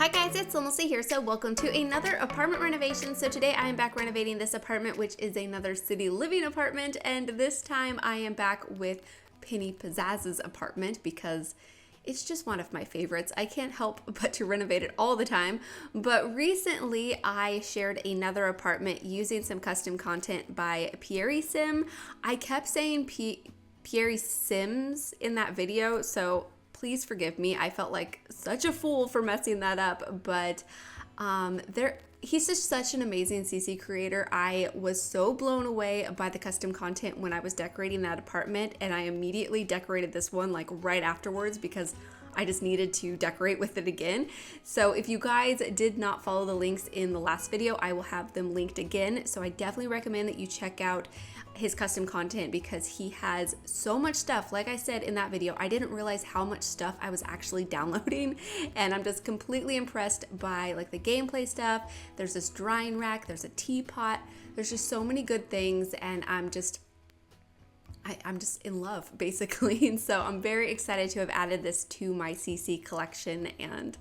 Hi guys, it's SimLicy here, so welcome to another apartment renovation. So today I am back renovating this apartment, which is another city living apartment, and this time I am back with Penny Pizzazz's apartment because it's just one of my favorites. I can't help but to renovate it all the time, but recently I shared another apartment using some custom content by Pierisim. I kept saying Pierisim's in that video, so please forgive me. I felt like such a fool for messing that up, but he's just such an amazing CC creator. I was so blown away by the custom content when I was decorating that apartment, and I immediately decorated this one like right afterwards because I just needed to decorate with it again. So if you guys did not follow the links in the last video, I will have them linked again. So I definitely recommend that you check out his custom content because he has so much stuff. Like I said in that video, I didn't realize how much stuff I was actually downloading, and I'm just completely impressed by like the gameplay stuff. There's this drying rack, there's a teapot, there's just so many good things, and I'm just in love basically. And so I'm very excited to have added this to my CC collection, and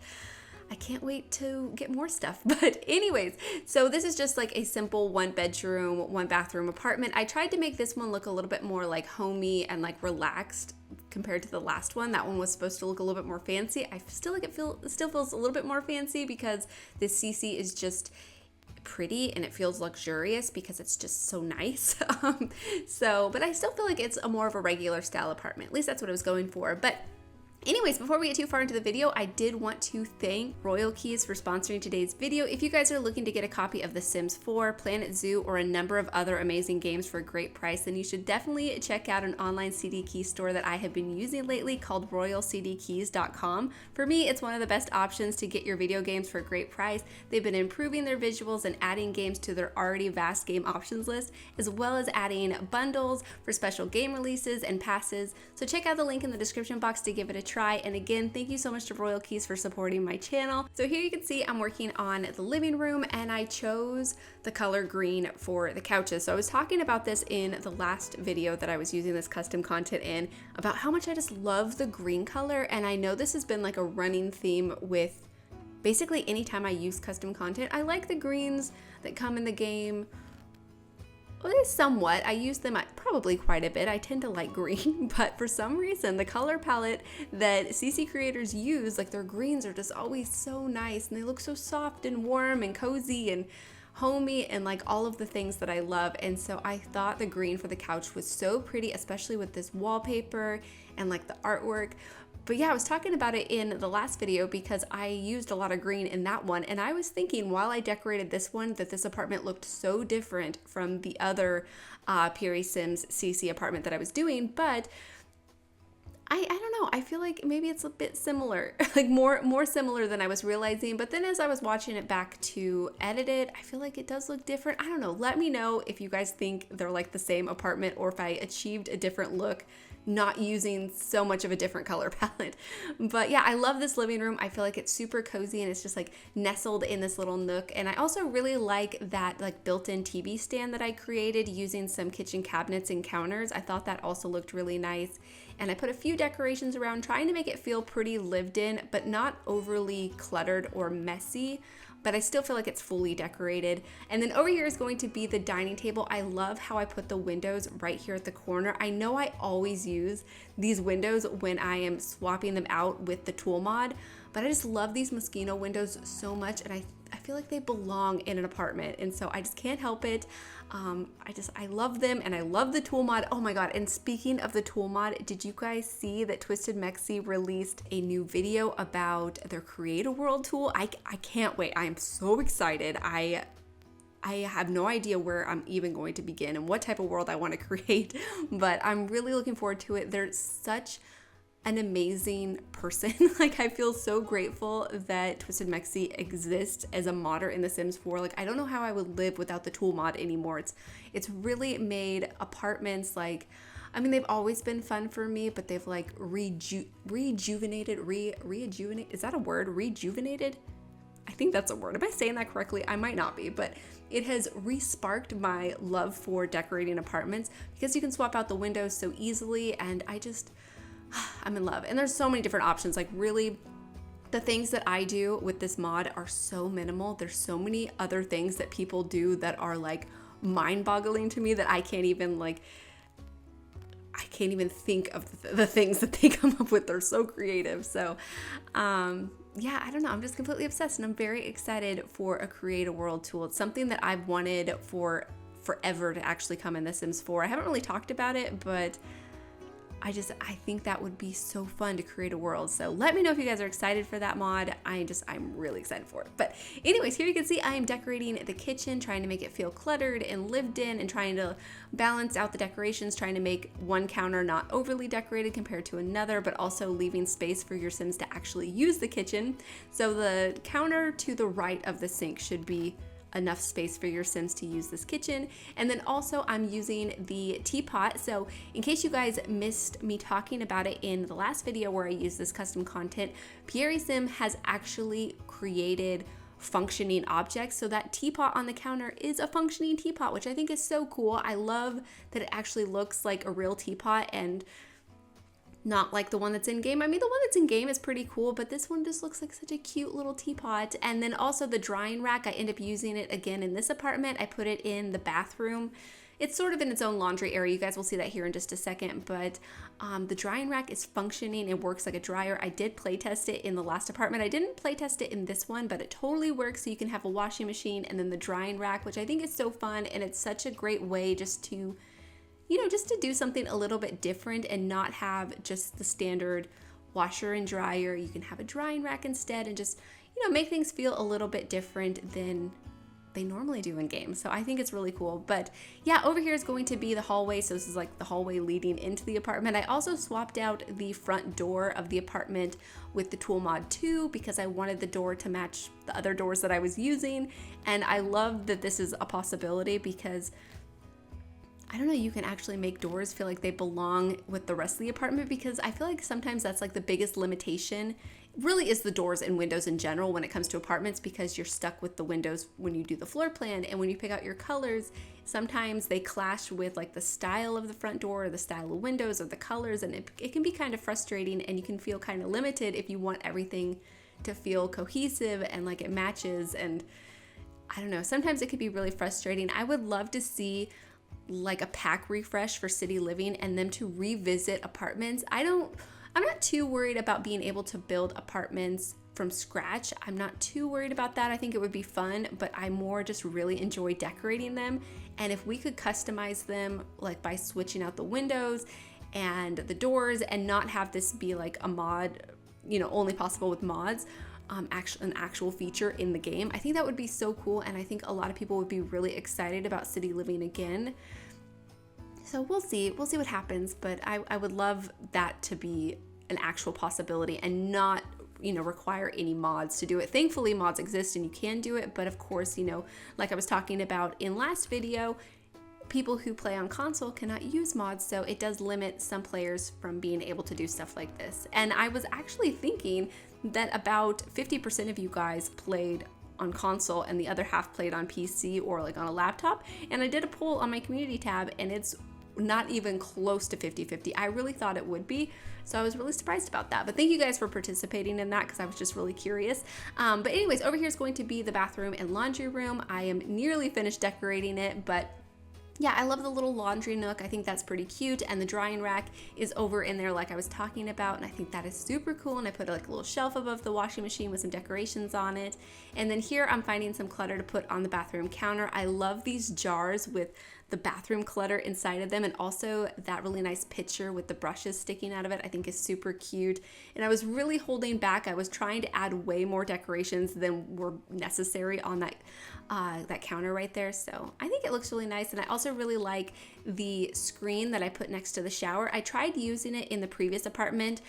I can't wait to get more stuff. But anyways, so this is just like a simple 1-bedroom, 1-bathroom apartment. I tried to make this one look a little bit more like homey and like relaxed compared to the last one. That one was supposed to look a little bit more fancy. I still like it still feels a little bit more fancy because this CC is just pretty and it feels luxurious because it's just so nice. But I still feel like it's a more of a regular style apartment. At least that's what I was going for. But anyways, before we get too far into the video, I did want to thank Royal Keys for sponsoring today's video. If you guys are looking to get a copy of The Sims 4, Planet Zoo, or a number of other amazing games for a great price, then you should definitely check out an online CD key store that I have been using lately called royalcdkeys.com. For me, it's one of the best options to get your video games for a great price. They've been improving their visuals and adding games to their already vast game options list, as well as adding bundles for special game releases and passes. So check out the link in the description box to give it a try. And again, thank you so much to Royal Keys for supporting my channel. So here you can see I'm working on the living room, and I chose the color green for the couches. So I was talking about this in the last video that I was using this custom content in, about how much I just love the green color. And I know this has been like a running theme with basically anytime I use custom content. I like the greens that come in the game. Well, somewhat. I use them probably quite a bit. I tend to like green, but for some reason, the color palette that CC creators use, like their greens are just always so nice, and they look so soft and warm and cozy and homey and like all of the things that I love. And so I thought the green for the couch was so pretty, especially with this wallpaper and like the artwork. But yeah, I was talking about it in the last video because I used a lot of green in that one, and I was thinking while I decorated this one that this apartment looked so different from the other Pierisim's CC apartment that I was doing, but I don't know, I feel like maybe it's a bit similar, like more similar than I was realizing. But then as I was watching it back to edit it, I feel like it does look different. I don't know, let me know if you guys think they're like the same apartment or if I achieved a different look not using so much of a different color palette. But yeah, I love this living room. I feel like it's super cozy and it's just like nestled in this little nook. And I also really like that like built-in TV stand that I created using some kitchen cabinets and counters. I thought that also looked really nice. And I put a few decorations around, trying to make it feel pretty lived in, but not overly cluttered or messy. But I still feel like it's fully decorated. And then over here is going to be the dining table. I love how I put the windows right here at the corner. I know I always use these windows when I am swapping them out with the tool mod, but I just love these mosquito windows so much, and I feel like they belong in an apartment, and so I just can't help it. I love them, and I love the tool mod. Oh my god, and speaking of the tool mod, did you guys see that Twisted Mexi released a new video about their Create a World tool? I can't wait. I am so excited. I have no idea where I'm even going to begin and what type of world I want to create, but I'm really looking forward to it. They're such an amazing person. Like, I feel so grateful that Twisted Mexi exists as a modder in The Sims 4. Like, I don't know how I would live without the tool mod anymore. It's really made apartments like, I mean, they've always been fun for me, but they've like rejuvenated, is that a word? Rejuvenated? I think that's a word. Am I saying that correctly? I might not be, but it has re-sparked my love for decorating apartments because you can swap out the windows so easily, and I'm in love. And there's so many different options, like really The things that I do with this mod are so minimal. There's so many other things that people do that are like mind-boggling to me that I can't even think of the things that they come up with. They're so creative. So yeah, I don't know. I'm just completely obsessed, and I'm very excited for a create a world tool. It's something that I've wanted for forever to actually come in The Sims 4. I haven't really talked about it, but I think that would be so fun to create a world. So let me know if you guys are excited for that mod. I'm really excited for it. But anyways, here you can see I am decorating the kitchen, trying to make it feel cluttered and lived in, and trying to balance out the decorations, trying to make one counter not overly decorated compared to another, but also leaving space for your Sims to actually use the kitchen. So the counter to the right of the sink should be enough space for your Sims to use this kitchen. And then also I'm using the teapot. So in case you guys missed me talking about it in the last video where I used this custom content, Pierisim has actually created functioning objects. So that teapot on the counter is a functioning teapot, which I think is so cool. I love that it actually looks like a real teapot and not like the one that's in game. I mean, the one that's in game is pretty cool, but this one just looks like such a cute little teapot. And then also the drying rack, I end up using it again in this apartment. I put it in the bathroom. It's sort of in its own laundry area. You guys will see that here in just a second, but the drying rack is functioning. It works like a dryer. I did play test it in the last apartment. I didn't play test it in this one, but it totally works. So you can have a washing machine and then the drying rack, which I think is so fun. And it's such a great way just to do something a little bit different and not have just the standard washer and dryer. You can have a drying rack instead and just, make things feel a little bit different than they normally do in games. So I think it's really cool. But yeah, over here is going to be the hallway. So this is like the hallway leading into the apartment. I also swapped out the front door of the apartment with the tool mod 2 because I wanted the door to match the other doors that I was using. And I love that this is a possibility because I don't know, you can actually make doors feel like they belong with the rest of the apartment, because I feel like sometimes that's like the biggest limitation really is the doors and windows in general when it comes to apartments, because you're stuck with the windows when you do the floor plan, and when you pick out your colors, sometimes they clash with like the style of the front door or the style of windows or the colors, and it can be kind of frustrating, and you can feel kind of limited if you want everything to feel cohesive and like it matches. And I don't know, sometimes it could be really frustrating. I would love to see like a pack refresh for city living and them to revisit apartments. I'm not too worried about being able to build apartments from scratch. I'm not too worried about that. I think it would be fun, but I more just really enjoy decorating them. And if we could customize them like by switching out the windows and the doors and not have this be like a mod, only possible with mods, an actual feature in the game, I think that would be so cool, and I think a lot of people would be really excited about city living again. So we'll see what happens, but I would love that to be an actual possibility and not require any mods to do it. Thankfully mods exist and you can do it, but of course, like I was talking about in last video, people who play on console cannot use mods, so it does limit some players from being able to do stuff like this. And I was actually thinking that about 50% of you guys played on console and the other half played on PC or like on a laptop. And I did a poll on my community tab and it's not even close to 50-50. I really thought it would be, so I was really surprised about that. But thank you guys for participating in that because I was just really curious. But anyways, over here is going to be the bathroom and laundry room. I am nearly finished decorating it, but yeah, I love the little laundry nook. I think that's pretty cute. And the drying rack is over in there like I was talking about. And I think that is super cool. And I put like a little shelf above the washing machine with some decorations on it. And then here I'm finding some clutter to put on the bathroom counter. I love these jars with the bathroom clutter inside of them, and also that really nice picture with the brushes sticking out of it I think is super cute. And I was really holding back. I was trying to add way more decorations than were necessary on that counter right there. So I think it looks really nice. And I also really like the screen that I put next to the shower. I tried using it in the previous apartment,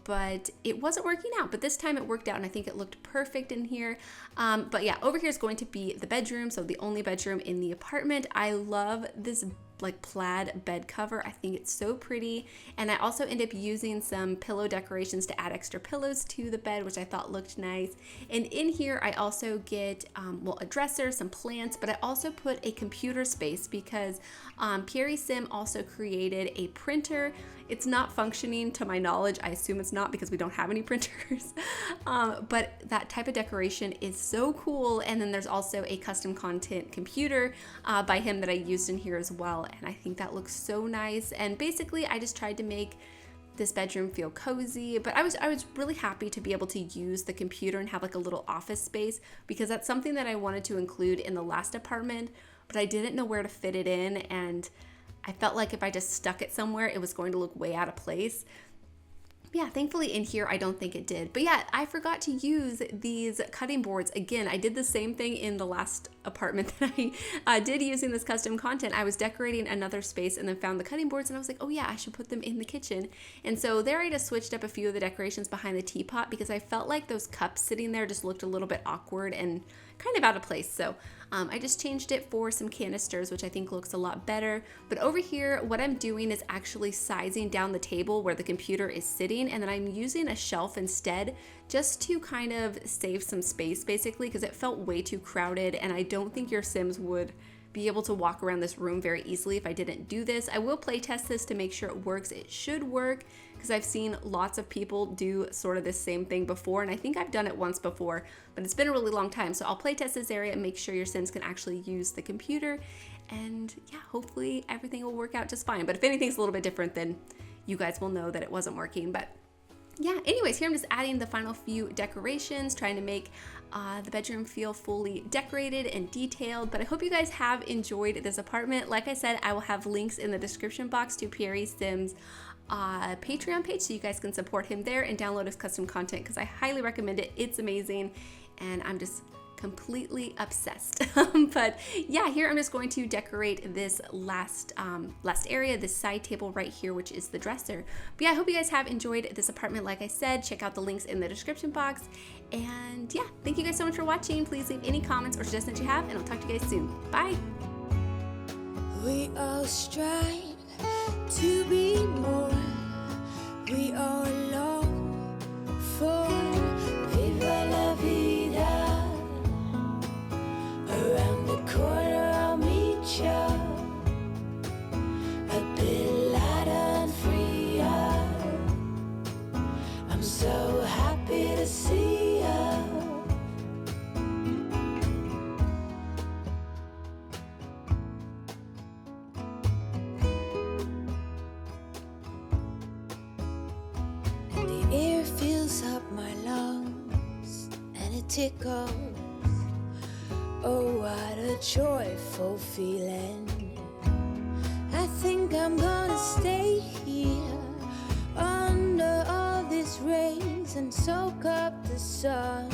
but it wasn't working out. But this time it worked out and I think it looked perfect in here. But yeah, over here is going to be the bedroom. So the only bedroom in the apartment. I love this like plaid bed cover. I think it's so pretty. And I also end up using some pillow decorations to add extra pillows to the bed, which I thought looked nice. And in here I also get well, a dresser, some plants, but I also put a computer space because Pierisim also created a printer. It's not functioning to my knowledge. I assume it's not because we don't have any printers. But that type of decoration is so cool. And then there's also a custom content computer by him that I used in here as well. And I think that looks so nice. And basically I just tried to make this bedroom feel cozy, but I was really happy to be able to use the computer and have like a little office space, because that's something that I wanted to include in the last apartment, but I didn't know where to fit it in, and I felt like if I just stuck it somewhere, it was going to look way out of place. Yeah, thankfully in here, I don't think it did. But yeah, I forgot to use these cutting boards. Again, I did the same thing in the last apartment that I did using this custom content. I was decorating another space and then found the cutting boards and I was like, oh yeah, I should put them in the kitchen. And so there I just switched up a few of the decorations behind the teapot because I felt like those cups sitting there just looked a little bit awkward and kind of out of place. So I just changed it for some canisters, which I think looks a lot better. But over here, what I'm doing is actually sizing down the table where the computer is sitting, and then I'm using a shelf instead just to kind of save some space basically, because it felt way too crowded and I don't think your Sims would be able to walk around this room very easily if I didn't do this. I will play test this to make sure it works. It should work because I've seen lots of people do sort of this same thing before, and I think I've done it once before, but it's been a really long time. So I'll play test this area and make sure your Sims can actually use the computer, and yeah, hopefully everything will work out just fine. But if anything's a little bit different, then you guys will know that it wasn't working. But yeah, anyways, here I'm just adding the final few decorations, trying to make the bedroom feel fully decorated and detailed. But I hope you guys have enjoyed this apartment. Like I said, I will have links in the description box to Pierisim's Patreon page so you guys can support him there and download his custom content, because I highly recommend it. It's amazing and I'm just completely obsessed. But yeah, here I'm just going to decorate this last area, this side table right here, which is the dresser. But yeah, I hope you guys have enjoyed this apartment. Like I said, check out the links in the description box. And yeah, thank you guys so much for watching. Please leave any comments or suggestions you have, and I'll talk to you guys soon. Bye. We all strive to be more. We all long for Viva la Vida. Around the corner I'll meet ya, a bit lighter and freer. I'm so happy to see ya. And the air fills up my lungs and it tickles. Oh, what a joyful feeling. I think I'm gonna stay here under all these rays and soak up the sun.